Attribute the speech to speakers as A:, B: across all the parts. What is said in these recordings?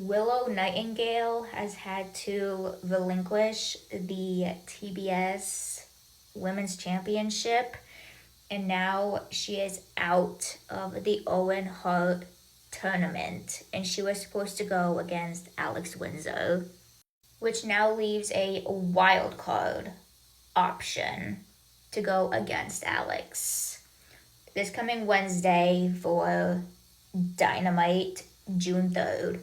A: Willow Nightingale has had to relinquish the TBS Women's Championship, and now she is out of the Owen Hart tournament, and she was supposed to go against Alex Windsor, which now leaves a wild card option to go against Alex. This coming Wednesday for Dynamite, June 3rd.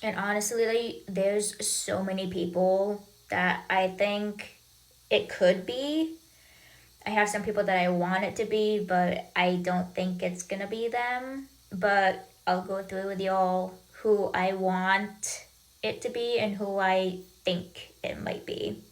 A: And honestly, there's so many people that I think it could be. I have some people that I want it to be, but I don't think it's gonna be them. But I'll go through with y'all who I want it to be and who I think it might be.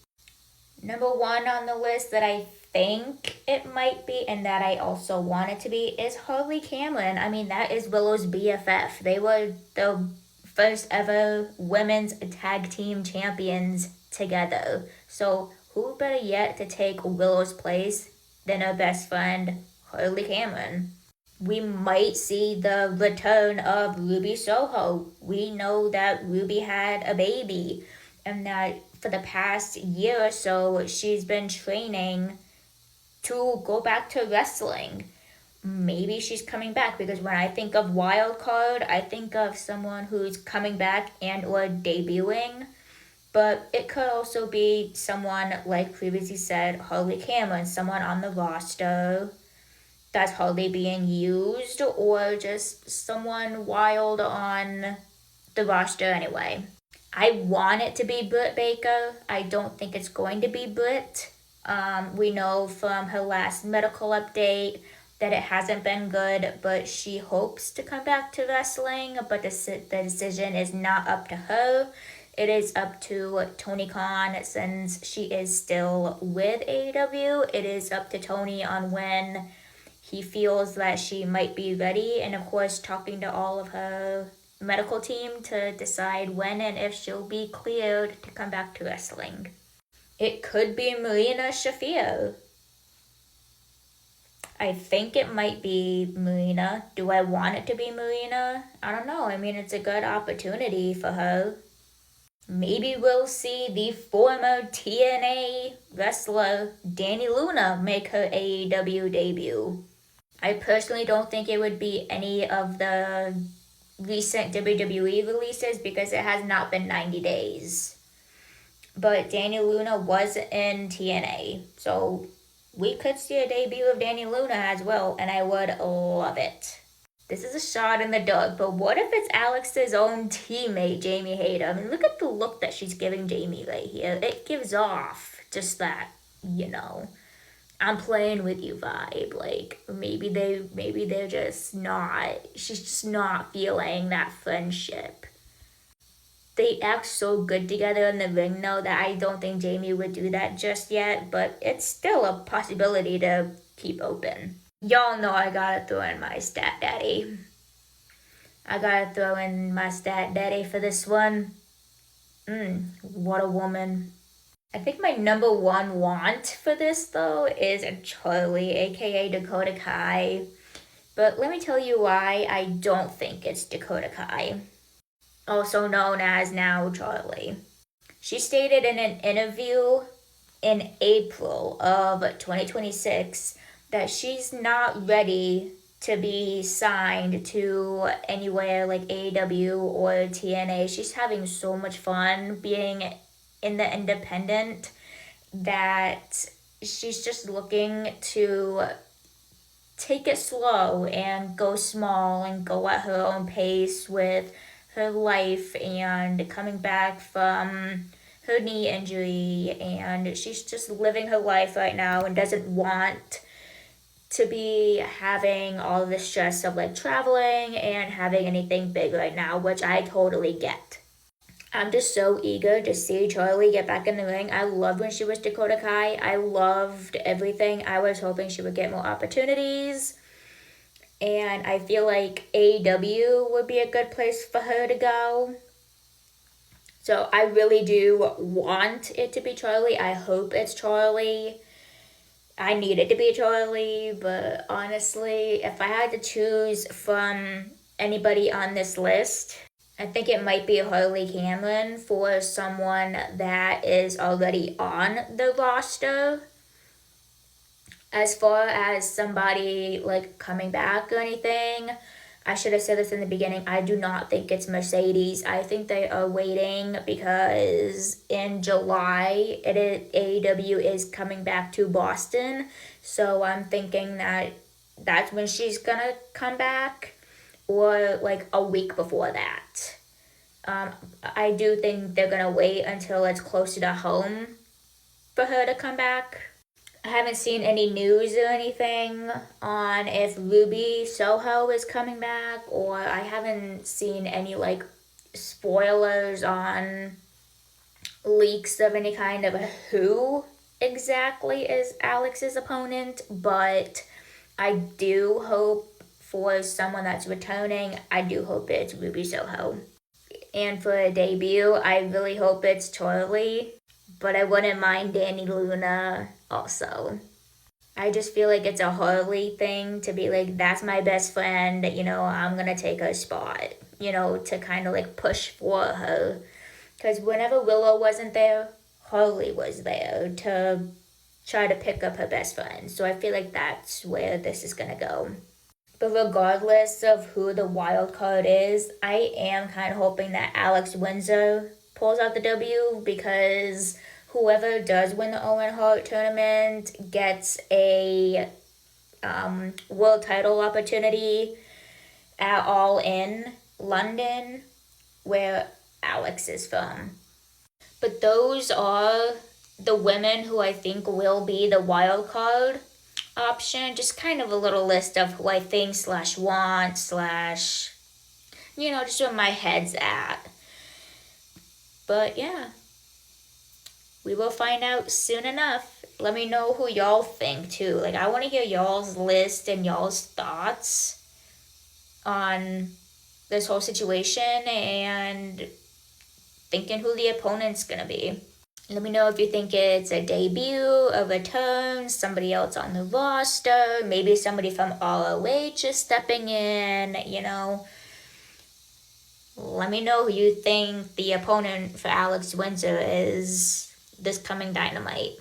A: Number one on the list that I think it might be and that I also want it to be is Harley Cameron. I mean, that is Willow's BFF. They were the first ever women's tag team champions together. So, who better yet to take Willow's place than her best friend, Harley Cameron? We might see the return of Ruby Soho. We know that Ruby had a baby and that for the past year or so she's been training to go back to wrestling. Maybe she's coming back because when I think of wild card, I think of someone who's coming back and or debuting. But it could also be someone, like previously said, Harley Cameron, someone on the roster that's hardly being used, or just someone wild on the roster anyway. I want it to be Britt Baker. I don't think it's going to be Britt. We know from her last medical update that it hasn't been good, but she hopes to come back to wrestling. But the decision is not up to her. It is up to Tony Khan since she is still with AEW. It is up to Tony on when he feels that she might be ready, and of course talking to all of her medical team to decide when and if she'll be cleared to come back to wrestling. It could be Marina Shafir. I think it might be Marina. Do I want it to be Marina? I don't know. I mean, it's a good opportunity for her. Maybe we'll see the former TNA wrestler Dani Luna make her AEW debut. I personally don't think it would be any of the recent WWE releases because it has not been 90 days. But Dani Luna was in TNA, so we could see a debut of Dani Luna as well, and I would love it. This is a shot in the dark, but what if it's Alex's own teammate, Jamie Hayter? I mean, look at the look that she's giving Jamie right here. It gives off just that, I'm playing with you vibe. Like maybe they're just not, she's just not feeling that friendship. They act so good together in the ring though that I don't think Jamie would do that just yet, but it's still a possibility to keep open. Y'all know I gotta throw in my stat daddy. I gotta throw in my stat daddy for this one. What a woman. I think my number one want for this though is Charlie, aka Dakota Kai. But let me tell you why I don't think it's Dakota Kai, also known as now Charlie. She stated in an interview in April of 2026 that she's not ready to be signed to anywhere like AEW or TNA. She's having so much fun being in the independent that she's just looking to take it slow and go small and go at her own pace with her life and coming back from her knee injury, and she's just living her life right now and doesn't want to be having all the stress of like traveling and having anything big right now, which I totally get. I'm just so eager to see Charlie get back in the ring. I loved when she was Dakota Kai. I loved everything. I was hoping she would get more opportunities. And I feel like AEW would be a good place for her to go. So I really do want it to be Charlie. I hope it's Charlie. I need it to be Charlie, but honestly, if I had to choose from anybody on this list, I think it might be Harley Cameron for someone that is already on the roster. As far as somebody like coming back or anything, I should have said this in the beginning. I do not think it's Mercedes. I think they are waiting because in July, AEW is coming back to Boston. So I'm thinking that that's when she's gonna come back, or like a week before that. I do think they're gonna wait until it's closer to home for her to come back. I haven't seen any news or anything on if Ruby Soho is coming back, or I haven't seen any like spoilers on leaks of any kind of who exactly is Alex's opponent, but I do hope for someone that's returning, I do hope it's Ruby Soho. And for a debut, I really hope it's Charlie, but I wouldn't mind Danny Luna also. I just feel like it's a Harley thing to be like, that's my best friend, I'm gonna take her spot, to kind of like push for her. Because whenever Willow wasn't there, Harley was there to try to pick up her best friend. So I feel like that's where this is gonna go. But regardless of who the wild card is, I am kind of hoping that Alex Windsor pulls out the W, because whoever does win the Owen Hart tournament gets a world title opportunity at All In London, where Alex is from. But those are the women who I think will be the wild card option. Just kind of a little list of who I think / want / just where my head's at. But yeah, we will find out soon enough. Let me know who y'all think too. Like, I want to hear y'all's list and y'all's thoughts on this whole situation and thinking who the opponent's gonna be. Let me know if you think it's a debut, a return, somebody else on the roster, maybe somebody from ROH is stepping in, Let me know who you think the opponent for Alex Windsor is this coming Dynamite.